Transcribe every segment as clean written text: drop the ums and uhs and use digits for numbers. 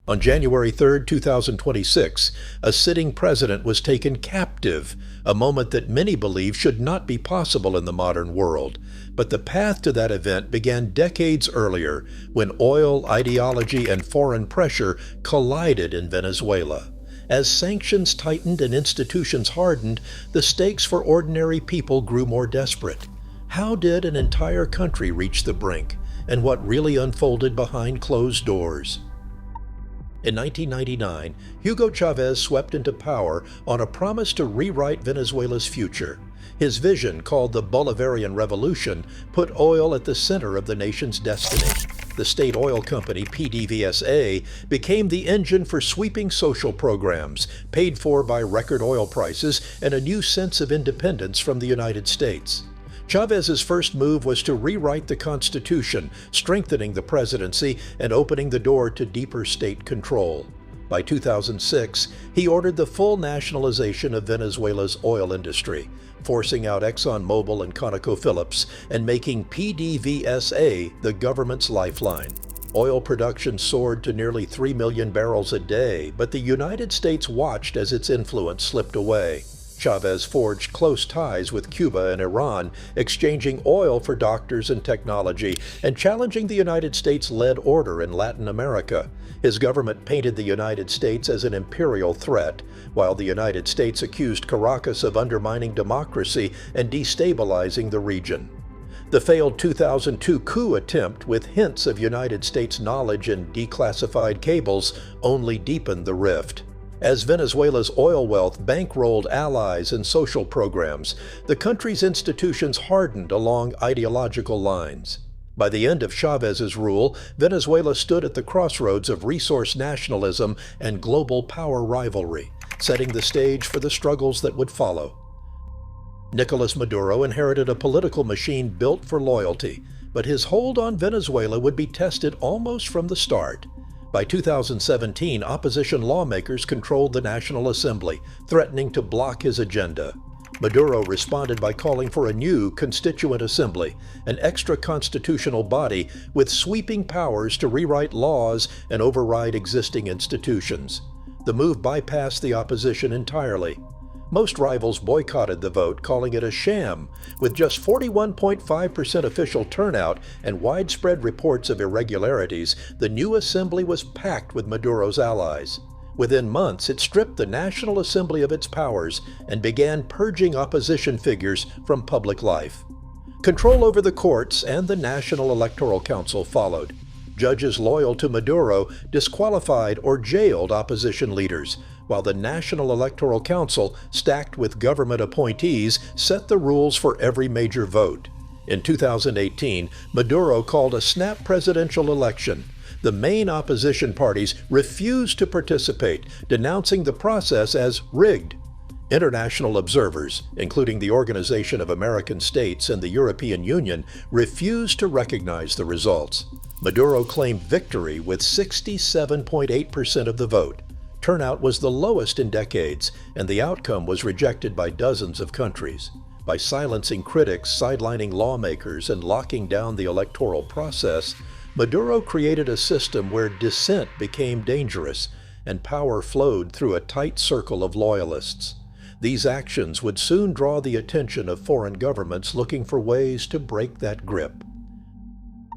On January 3, 2026, a sitting president was taken captive, a moment that many believe should not be possible in the modern world. But the path to that event began decades earlier, when oil, ideology, and foreign pressure collided in Venezuela. As sanctions tightened and institutions hardened, the stakes for ordinary people grew more desperate. How did an entire country reach the brink, and what really unfolded behind closed doors? In 1999, Hugo Chavez swept into power on a promise to rewrite Venezuela's future. His vision, called the Bolivarian Revolution, put oil at the center of the nation's destiny. The state oil company, PDVSA, became the engine for sweeping social programs, paid for by record oil prices and a new sense of independence from the United States. Chavez's first move was to rewrite the Constitution, strengthening the presidency and opening the door to deeper state control. By 2006, he ordered the full nationalization of Venezuela's oil industry, forcing out ExxonMobil and ConocoPhillips and making PDVSA the government's lifeline. Oil production soared to nearly 3 million barrels a day, but the United States watched as its influence slipped away. Chavez forged close ties with Cuba and Iran, exchanging oil for doctors and technology, and challenging the United States-led order in Latin America. His government painted the United States as an imperial threat, while the United States accused Caracas of undermining democracy and destabilizing the region. The failed 2002 coup attempt, with hints of United States knowledge in declassified cables, only deepened the rift. As Venezuela's oil wealth bankrolled allies and social programs, the country's institutions hardened along ideological lines. By the end of Chavez's rule, Venezuela stood at the crossroads of resource nationalism and global power rivalry, setting the stage for the struggles that would follow. Nicolas Maduro inherited a political machine built for loyalty, but his hold on Venezuela would be tested almost from the start. By 2017, opposition lawmakers controlled the National Assembly, threatening to block his agenda. Maduro responded by calling for a new Constituent Assembly, an extra-constitutional body with sweeping powers to rewrite laws and override existing institutions. The move bypassed the opposition entirely. Most rivals boycotted the vote, calling it a sham. With just 41.5% official turnout and widespread reports of irregularities, the new assembly was packed with Maduro's allies. Within months, it stripped the National Assembly of its powers and began purging opposition figures from public life. Control over the courts and the National Electoral Council followed. Judges loyal to Maduro disqualified or jailed opposition leaders, while the National Electoral Council, stacked with government appointees, set the rules for every major vote. In 2018, Maduro called a snap presidential election. The main opposition parties refused to participate, denouncing the process as rigged. International observers, including the Organization of American States and the European Union, refused to recognize the results. Maduro claimed victory with 67.8% of the vote. Turnout was the lowest in decades, and the outcome was rejected by dozens of countries. By silencing critics, sidelining lawmakers, and locking down the electoral process, Maduro created a system where dissent became dangerous, and power flowed through a tight circle of loyalists. These actions would soon draw the attention of foreign governments looking for ways to break that grip.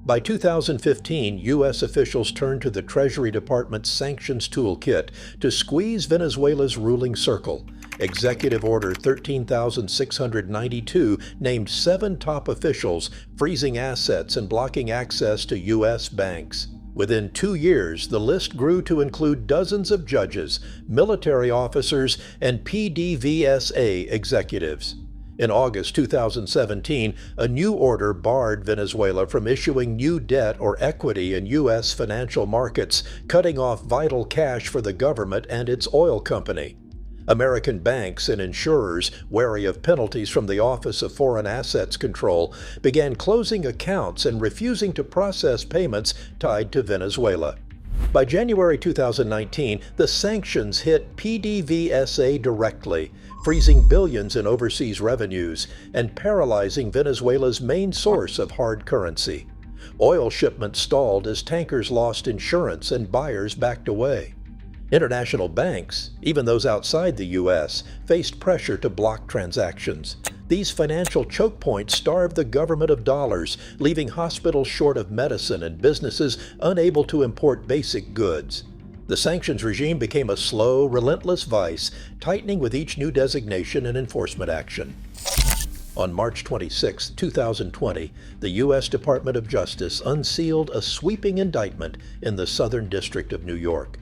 By 2015, U.S. officials turned to the Treasury Department's sanctions toolkit to squeeze Venezuela's ruling circle. Executive Order 13,692 named 7 top officials, freezing assets and blocking access to U.S. banks. Within 2 years, the list grew to include dozens of judges, military officers, and PDVSA executives. In August 2017, a new order barred Venezuela from issuing new debt or equity in U.S. financial markets, cutting off vital cash for the government and its oil company. American banks and insurers, wary of penalties from the Office of Foreign Assets Control, began closing accounts and refusing to process payments tied to Venezuela. By January 2019, the sanctions hit PDVSA directly, freezing billions in overseas revenues and paralyzing Venezuela's main source of hard currency. Oil shipments stalled as tankers lost insurance and buyers backed away. International banks, even those outside the U.S., faced pressure to block transactions. These financial choke points starved the government of dollars, leaving hospitals short of medicine and businesses unable to import basic goods. The sanctions regime became a slow, relentless vice, tightening with each new designation and enforcement action. On March 26, 2020, the U.S. Department of Justice unsealed a sweeping indictment in the Southern District of New York.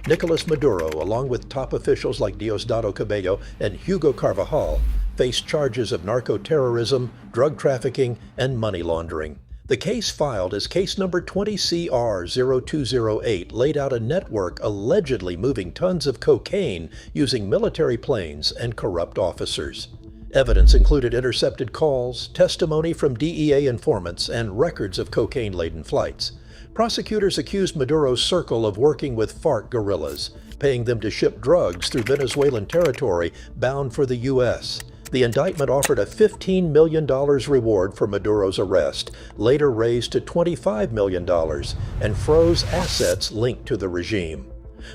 Nicolas Maduro, along with top officials like Diosdado Cabello and Hugo Carvajal, faced charges of narco-terrorism, drug trafficking, and money laundering. The case filed as case number 20CR0208 laid out a network allegedly moving tons of cocaine using military planes and corrupt officers. Evidence included intercepted calls, testimony from DEA informants, and records of cocaine-laden flights. Prosecutors accused Maduro's circle of working with FARC guerrillas, paying them to ship drugs through Venezuelan territory bound for the U.S. The indictment offered a $15 million reward for Maduro's arrest, later raised to $25 million, and froze assets linked to the regime.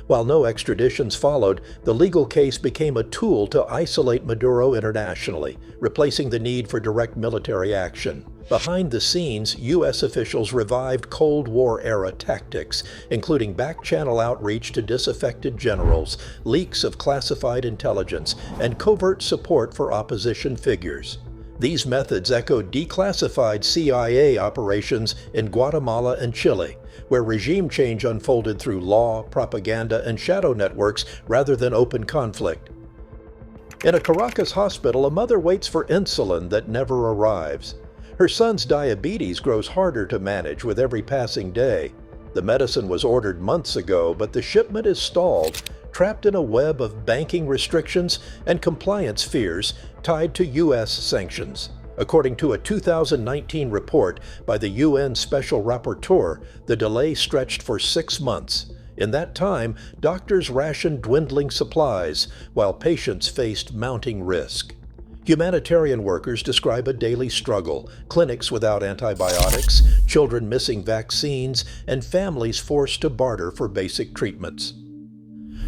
While no extraditions followed, the legal case became a tool to isolate Maduro internationally, replacing the need for direct military action. Behind the scenes, U.S. officials revived Cold War-era tactics, including back-channel outreach to disaffected generals, leaks of classified intelligence, and covert support for opposition figures. These methods echoed declassified CIA operations in Guatemala and Chile, where regime change unfolded through law, propaganda, and shadow networks rather than open conflict. In a Caracas hospital, a mother waits for insulin that never arrives. Her son's diabetes grows harder to manage with every passing day. The medicine was ordered months ago, but the shipment is stalled, trapped in a web of banking restrictions and compliance fears tied to U.S. sanctions. According to a 2019 report by the UN Special Rapporteur, the delay stretched for 6 months. In that time, doctors rationed dwindling supplies, while patients faced mounting risk. Humanitarian workers describe a daily struggle: clinics without antibiotics, children missing vaccines, and families forced to barter for basic treatments.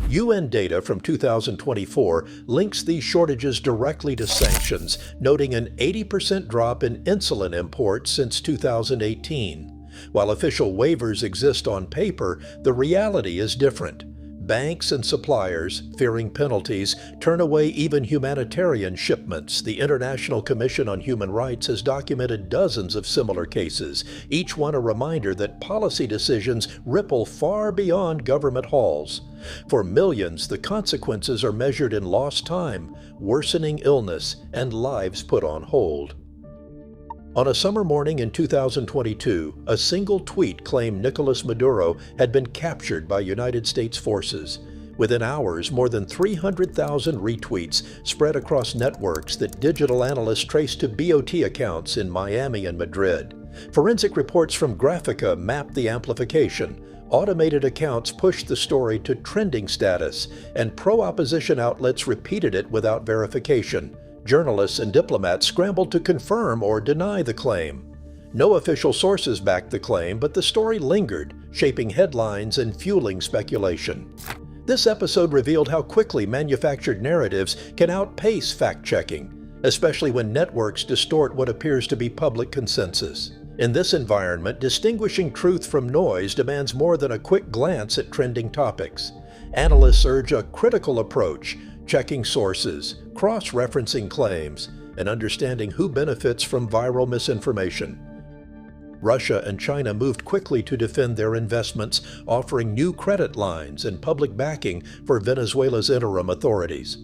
UN data from 2024 links these shortages directly to sanctions, noting an 80% drop in insulin imports since 2018. While official waivers exist on paper, the reality is different. Banks and suppliers, fearing penalties, turn away even humanitarian shipments. The International Commission on Human Rights has documented dozens of similar cases, each one a reminder that policy decisions ripple far beyond government halls. For millions, the consequences are measured in lost time, worsening illness, and lives put on hold. On a summer morning in 2022, a single tweet claimed Nicolas Maduro had been captured by United States forces. Within hours, more than 300,000 retweets spread across networks that digital analysts traced to BOT accounts in Miami and Madrid. Forensic reports from Graphica mapped the amplification. Automated accounts pushed the story to trending status, and pro-opposition outlets repeated it without verification. Journalists and diplomats scrambled to confirm or deny the claim. No official sources backed the claim, but the story lingered, shaping headlines and fueling speculation. This episode revealed how quickly manufactured narratives can outpace fact-checking, especially when networks distort what appears to be public consensus. In this environment, distinguishing truth from noise demands more than a quick glance at trending topics. Analysts urge a critical approach, checking sources, cross-referencing claims, and understanding who benefits from viral misinformation. Russia and China moved quickly to defend their investments, offering new credit lines and public backing for Venezuela's interim authorities.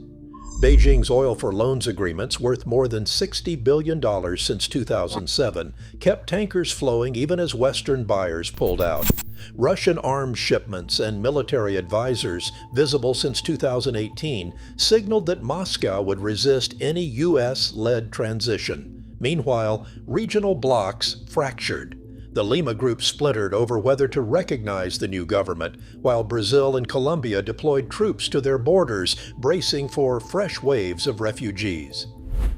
Beijing's oil for loans agreements, worth more than $60 billion since 2007, kept tankers flowing even as Western buyers pulled out. Russian arms shipments and military advisors, visible since 2018, signaled that Moscow would resist any U.S.-led transition. Meanwhile, regional blocs fractured. The Lima Group splintered over whether to recognize the new government, while Brazil and Colombia deployed troops to their borders, bracing for fresh waves of refugees.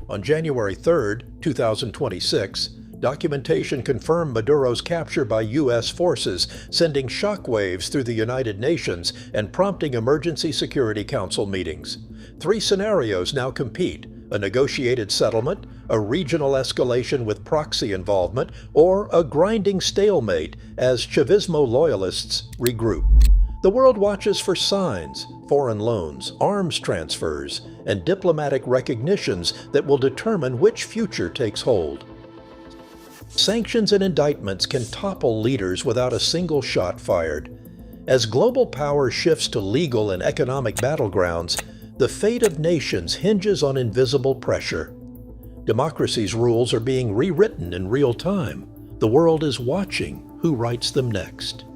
On January 3, 2026, Documentation confirmed Maduro's capture by U.S. forces, sending shockwaves through the United Nations and prompting Emergency Security Council meetings. 3 scenarios now compete: a negotiated settlement, a regional escalation with proxy involvement, or a grinding stalemate as Chavismo loyalists regroup. The world watches for signs, foreign loans, arms transfers, and diplomatic recognitions that will determine which future takes hold. Sanctions and indictments can topple leaders without a single shot fired. As global power shifts to legal and economic battlegrounds, the fate of nations hinges on invisible pressure. Democracy's rules are being rewritten in real time. The world is watching who writes them next.